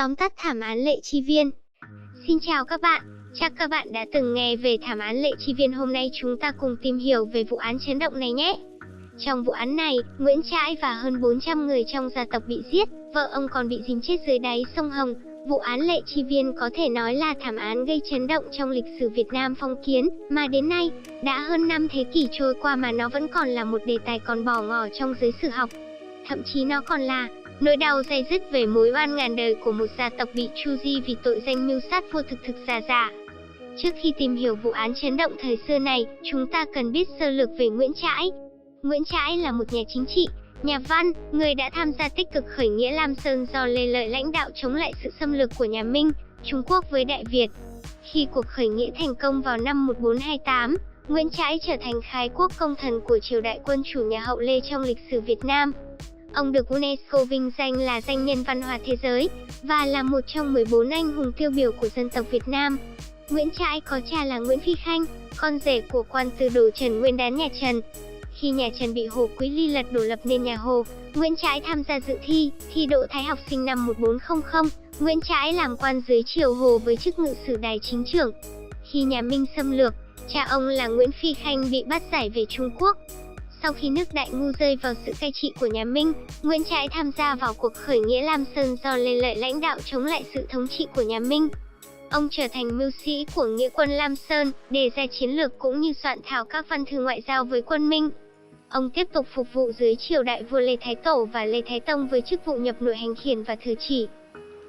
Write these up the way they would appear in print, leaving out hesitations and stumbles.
Tóm tắt thảm án Lệ Chi Viên. Xin chào các bạn, chắc các bạn đã từng nghe về thảm án Lệ Chi Viên. Hôm nay chúng ta cùng tìm hiểu về vụ án chấn động này nhé. Trong vụ án này, Nguyễn Trãi và hơn 400 người trong gia tộc bị giết, vợ ông còn bị dìm chết dưới đáy sông Hồng. Vụ án Lệ Chi Viên có thể nói là thảm án gây chấn động trong lịch sử Việt Nam phong kiến, mà đến nay, đã hơn 5 thế kỷ trôi qua mà nó vẫn còn là một đề tài còn bỏ ngỏ trong giới sử học. Thậm chí nó còn là nỗi đau day dứt về mối oan ngàn đời của một gia tộc bị tru di vì tội danh mưu sát vua thực giả. Trước khi tìm hiểu vụ án chấn động thời xưa này, chúng ta cần biết sơ lược về Nguyễn Trãi. Nguyễn Trãi là một nhà chính trị, nhà văn, người đã tham gia tích cực khởi nghĩa Lam Sơn do Lê Lợi lãnh đạo chống lại sự xâm lược của nhà Minh, Trung Quốc với Đại Việt. Khi cuộc khởi nghĩa thành công vào năm 1428, Nguyễn Trãi trở thành khai quốc công thần của triều đại quân chủ nhà Hậu Lê trong lịch sử Việt Nam. Ông được UNESCO vinh danh là danh nhân văn hóa thế giới và là một trong 14 anh hùng tiêu biểu của dân tộc Việt Nam. Nguyễn Trãi có cha là Nguyễn Phi Khanh, con rể của quan tư đồ Trần Nguyên Đán nhà Trần. Khi nhà Trần bị Hồ Quý Ly lật đổ lập nên nhà Hồ, Nguyễn Trãi tham gia dự thi đỗ Thái học sinh năm 1400. Nguyễn Trãi làm quan dưới triều Hồ với chức ngự sử đài chính trưởng. Khi nhà Minh xâm lược, cha ông là Nguyễn Phi Khanh bị bắt giải về Trung Quốc. Sau khi nước Đại Ngu rơi vào sự cai trị của nhà Minh, Nguyễn Trãi tham gia vào cuộc khởi nghĩa Lam Sơn do Lê Lợi lãnh đạo chống lại sự thống trị của nhà Minh. Ông trở thành mưu sĩ của nghĩa quân Lam Sơn, đề ra chiến lược cũng như soạn thảo các văn thư ngoại giao với quân Minh. Ông tiếp tục phục vụ dưới triều đại vua Lê Thái Tổ và Lê Thái Tông với chức vụ nhập nội hành khiển và thừa chỉ.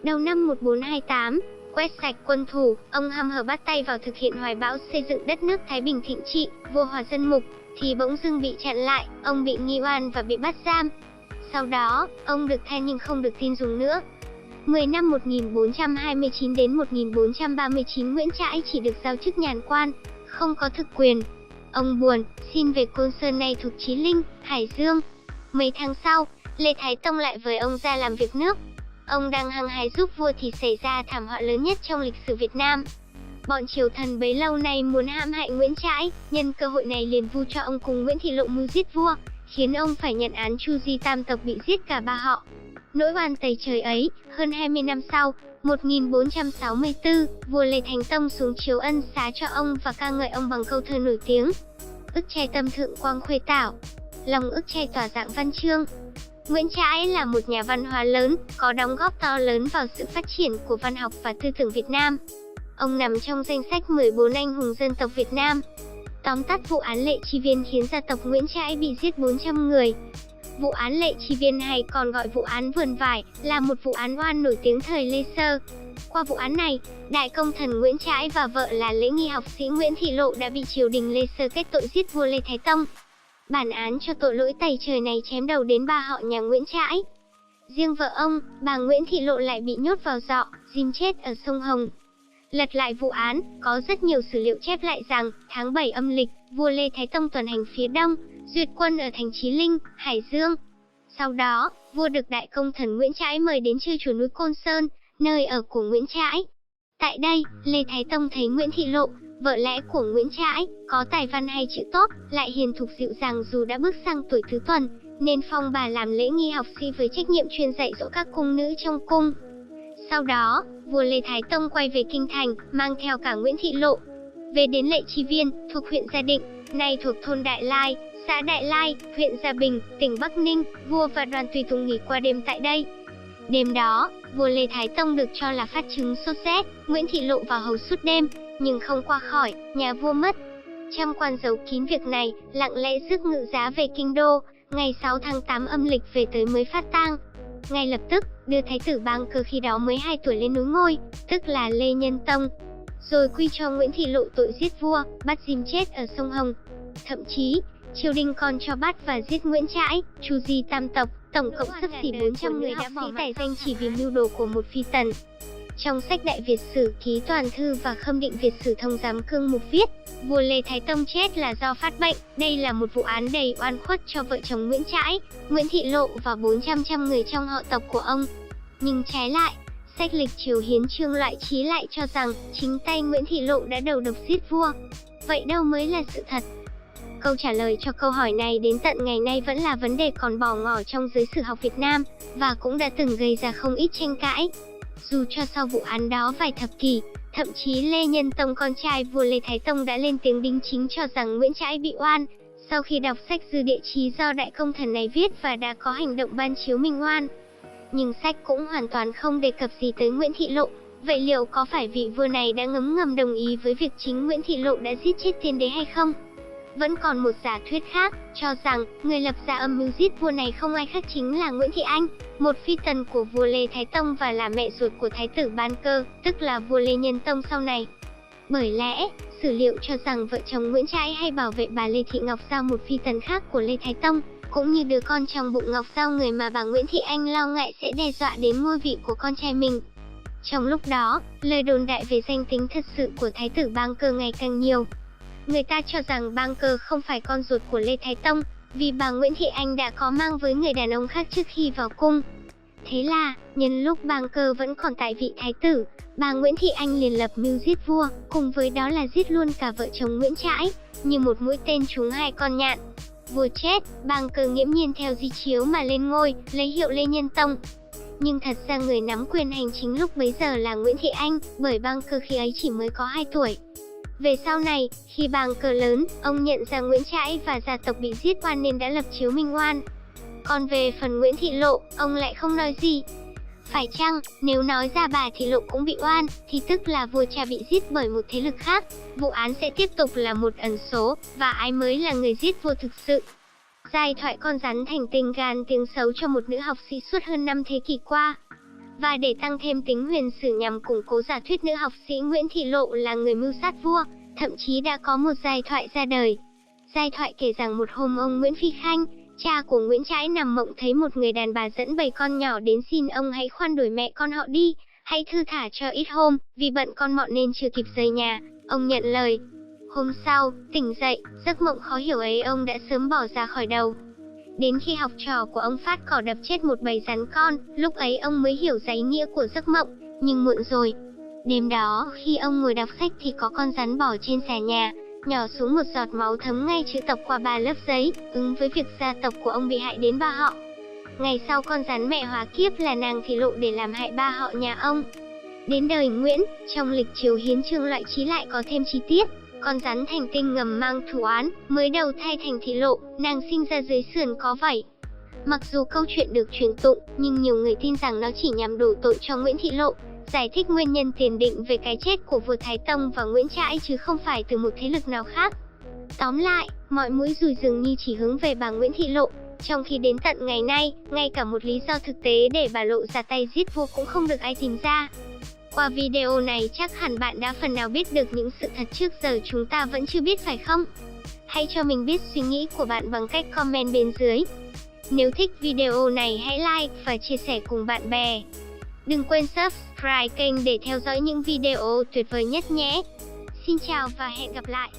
Đầu năm 1428, quét sạch quân thù, ông hăm hở bắt tay vào thực hiện hoài bão xây dựng đất nước Thái Bình thịnh trị, vua hòa dân mục, thì bỗng dưng bị chặn lại, ông bị nghi oan và bị bắt giam. Sau đó, ông được tha nhưng không được tin dùng nữa. 10 năm 1429 đến 1439 Nguyễn Trãi chỉ được giao chức nhàn quan, không có thực quyền. Ông buồn, xin về Côn Sơn nay thuộc Chí Linh, Hải Dương. Mấy tháng sau, Lê Thái Tông lại với ông ra làm việc nước. Ông đang hăng hái giúp vua thì xảy ra thảm họa lớn nhất trong lịch sử Việt Nam. Bọn triều thần bấy lâu nay muốn hãm hại Nguyễn Trãi, nhân cơ hội này liền vu cho ông cùng Nguyễn Thị Lộ mưu giết vua, khiến ông phải nhận án tru di tam tộc bị giết cả ba họ. Nỗi oan tày trời ấy, hơn 20 năm sau, 1464, vua Lê Thánh Tông xuống chiếu ân xá cho ông và ca ngợi ông bằng câu thơ nổi tiếng: ức trai tâm thượng quang khuê tảo, lòng ức trai tỏa dạng văn chương. Nguyễn Trãi là một nhà văn hóa lớn, có đóng góp to lớn vào sự phát triển của văn học và tư tưởng Việt Nam. Ông nằm trong danh sách 14 anh hùng dân tộc Việt Nam. Tóm tắt vụ án Lệ Chi Viên khiến gia tộc Nguyễn Trãi bị giết 400 người. Vụ án Lệ Chi Viên hay còn gọi vụ án Vườn Vải là một vụ án oan nổi tiếng thời Lê Sơ. Qua vụ án này, đại công thần Nguyễn Trãi và vợ là lễ nghi học sĩ Nguyễn Thị Lộ đã bị triều đình Lê Sơ kết tội giết vua Lê Thái Tông. Bản án cho tội lỗi tày trời này chém đầu đến ba họ nhà Nguyễn Trãi. Riêng vợ ông, bà Nguyễn Thị Lộ lại bị nhốt vào giọ, dìm chết ở sông Hồng. Lật lại vụ án, có rất nhiều sử liệu chép lại rằng, tháng 7 âm lịch, vua Lê Thái Tông tuần hành phía đông, duyệt quân ở thành Chí Linh, Hải Dương. Sau đó, vua được đại công thần Nguyễn Trãi mời đến chơi chùa núi Côn Sơn, nơi ở của Nguyễn Trãi. Tại đây, Lê Thái Tông thấy Nguyễn Thị Lộ, vợ lẽ của Nguyễn Trãi, có tài văn hay chữ tốt, lại hiền thục dịu dàng dù đã bước sang tuổi tứ tuần, nên phong bà làm lễ nghi học sĩ với trách nhiệm chuyên dạy dỗ các cung nữ trong cung. Sau đó, vua Lê Thái Tông quay về kinh thành, mang theo cả Nguyễn Thị Lộ. Về đến Lệ Chi Viên, thuộc huyện Gia Định, nay thuộc thôn Đại Lai, xã Đại Lai, huyện Gia Bình, tỉnh Bắc Ninh, vua và đoàn tùy tùng nghỉ qua đêm tại đây. Đêm đó, vua Lê Thái Tông được cho là phát chứng sốt rét, Nguyễn Thị Lộ vào hầu suốt đêm, nhưng không qua khỏi, nhà vua mất. Trăm quan giấu kín việc này, lặng lẽ rước ngự giá về kinh đô, ngày 6 tháng 8 âm lịch về tới mới phát tang. Ngay lập tức, đưa thái tử Bang Cơ khi đó mới 2 tuổi lên núi ngôi, tức là Lê Nhân Tông. Rồi quy cho Nguyễn Thị Lộ tội giết vua, bắt dìm chết ở sông Hồng. Thậm chí, triều đình còn cho bắt và giết Nguyễn Trãi, tru di tam tộc, tổng cộng xấp xỉ 400 người đã bỏ tài danh chỉ vì mưu đồ của một phi tần. Trong sách Đại Việt Sử Ký Toàn Thư và Khâm Định Việt Sử Thông Giám Cương Mục viết, vua Lê Thái Tông chết là do phát bệnh. Đây là một vụ án đầy oan khuất cho vợ chồng Nguyễn Trãi, Nguyễn Thị Lộ và 400 người trong họ tộc của ông. Nhưng trái lại, sách Lịch Triều Hiến Chương Loại Trí lại cho rằng chính tay Nguyễn Thị Lộ đã đầu độc giết vua. Vậy đâu mới là sự thật? Câu trả lời cho câu hỏi này đến tận ngày nay vẫn là vấn đề còn bỏ ngỏ trong giới sử học Việt Nam, và cũng đã từng gây ra không ít tranh cãi. Dù cho sau vụ án đó vài thập kỷ, thậm chí Lê Nhân Tông con trai vua Lê Thái Tông đã lên tiếng đính chính cho rằng Nguyễn Trãi bị oan, sau khi đọc sách Dư Địa Chí do Đại Công Thần này viết và đã có hành động ban chiếu minh oan. Nhưng sách cũng hoàn toàn không đề cập gì tới Nguyễn Thị Lộ. Vậy liệu có phải vị vua này đã ngấm ngầm đồng ý với việc chính Nguyễn Thị Lộ đã giết chết tiên đế hay không? Vẫn còn một giả thuyết khác, cho rằng người lập ra âm mưu giết vua này không ai khác chính là Nguyễn Thị Anh, một phi tần của vua Lê Thái Tông và là mẹ ruột của Thái tử Ban Cơ, tức là vua Lê Nhân Tông sau này. Bởi lẽ, sử liệu cho rằng vợ chồng Nguyễn Trãi hay bảo vệ bà Lê Thị Ngọc Giao, một phi tần khác của Lê Thái Tông, cũng như đứa con trong bụng Ngọc Giao, người mà bà Nguyễn Thị Anh lo ngại sẽ đe dọa đến ngôi vị của con trai mình. Trong lúc đó, lời đồn đại về danh tính thật sự của Thái tử Bang Cơ ngày càng nhiều. Người ta cho rằng Bang Cơ không phải con ruột của Lê Thái Tông, vì bà Nguyễn Thị Anh đã có mang với người đàn ông khác trước khi vào cung. Thế là, nhân lúc Bang Cơ vẫn còn tại vị thái tử, bà Nguyễn Thị Anh liền lập mưu giết vua, cùng với đó là giết luôn cả vợ chồng Nguyễn Trãi, như một mũi tên trúng hai con nhạn. Vua chết, Bang Cơ nghiễm nhiên theo di chiếu mà lên ngôi, lấy hiệu Lê Nhân Tông. Nhưng thật ra người nắm quyền hành chính lúc bấy giờ là Nguyễn Thị Anh, bởi Bang Cơ khi ấy chỉ mới có 2 tuổi. Về sau này, khi Bang Cơ lớn, ông nhận ra Nguyễn Trãi và gia tộc bị giết oan nên đã lập chiếu minh oan. Còn về phần Nguyễn Thị Lộ, ông lại không nói gì. Phải chăng, nếu nói ra bà Thị Lộ cũng bị oan, thì tức là vua cha bị giết bởi một thế lực khác, vụ án sẽ tiếp tục là một ẩn số, và ai mới là người giết vua thực sự. Giai thoại con rắn thành tinh gan tiếng xấu cho một nữ học sĩ suốt hơn 5 thế kỷ qua. Và để tăng thêm tính huyền sử nhằm củng cố giả thuyết nữ học sĩ Nguyễn Thị Lộ là người mưu sát vua, thậm chí đã có một giai thoại ra đời. Giai thoại kể rằng một hôm ông Nguyễn Phi Khanh, cha của Nguyễn Trãi, nằm mộng thấy một người đàn bà dẫn bầy con nhỏ đến xin ông hãy khoan đuổi mẹ con họ đi, hãy thư thả cho ít hôm, vì bận con mọn nên chưa kịp rời nhà. Ông nhận lời. Hôm sau, tỉnh dậy, giấc mộng khó hiểu ấy ông đã sớm bỏ ra khỏi đầu. Đến khi học trò của ông phát cỏ đập chết một bầy rắn con, lúc ấy ông mới hiểu ra ý nghĩa của giấc mộng, nhưng muộn rồi. Đêm đó, khi ông ngồi đọc sách thì có con rắn bò trên xà nhà, nhỏ xuống một giọt máu thấm ngay chữ tộc qua 3 lớp giấy, ứng với việc gia tộc của ông bị hại đến 3 họ. Ngày sau con rắn mẹ hóa kiếp là nàng Thị Lộ để làm hại 3 họ nhà ông. Đến đời Nguyễn, trong lịch chiếu hiến chương loại trí lại có thêm chi tiết, con rắn thành tinh ngầm mang thù oán, mới đầu thai thành Thị Lộ, nàng sinh ra dưới sườn có vảy. Mặc dù câu chuyện được truyền tụng, nhưng nhiều người tin rằng nó chỉ nhằm đổ tội cho Nguyễn Thị Lộ, giải thích nguyên nhân tiền định về cái chết của vua Thái Tông và Nguyễn Trãi chứ không phải từ một thế lực nào khác. Tóm lại, mọi mũi dùi dường như chỉ hướng về bà Nguyễn Thị Lộ, trong khi đến tận ngày nay, ngay cả một lý do thực tế để bà Lộ ra tay giết vua cũng không được ai tìm ra. Qua video này chắc hẳn bạn đã phần nào biết được những sự thật trước giờ chúng ta vẫn chưa biết, phải không? Hãy cho mình biết suy nghĩ của bạn bằng cách comment bên dưới. Nếu thích video này hãy like và chia sẻ cùng bạn bè. Đừng quên subscribe kênh để theo dõi những video tuyệt vời nhất nhé. Xin chào và hẹn gặp lại.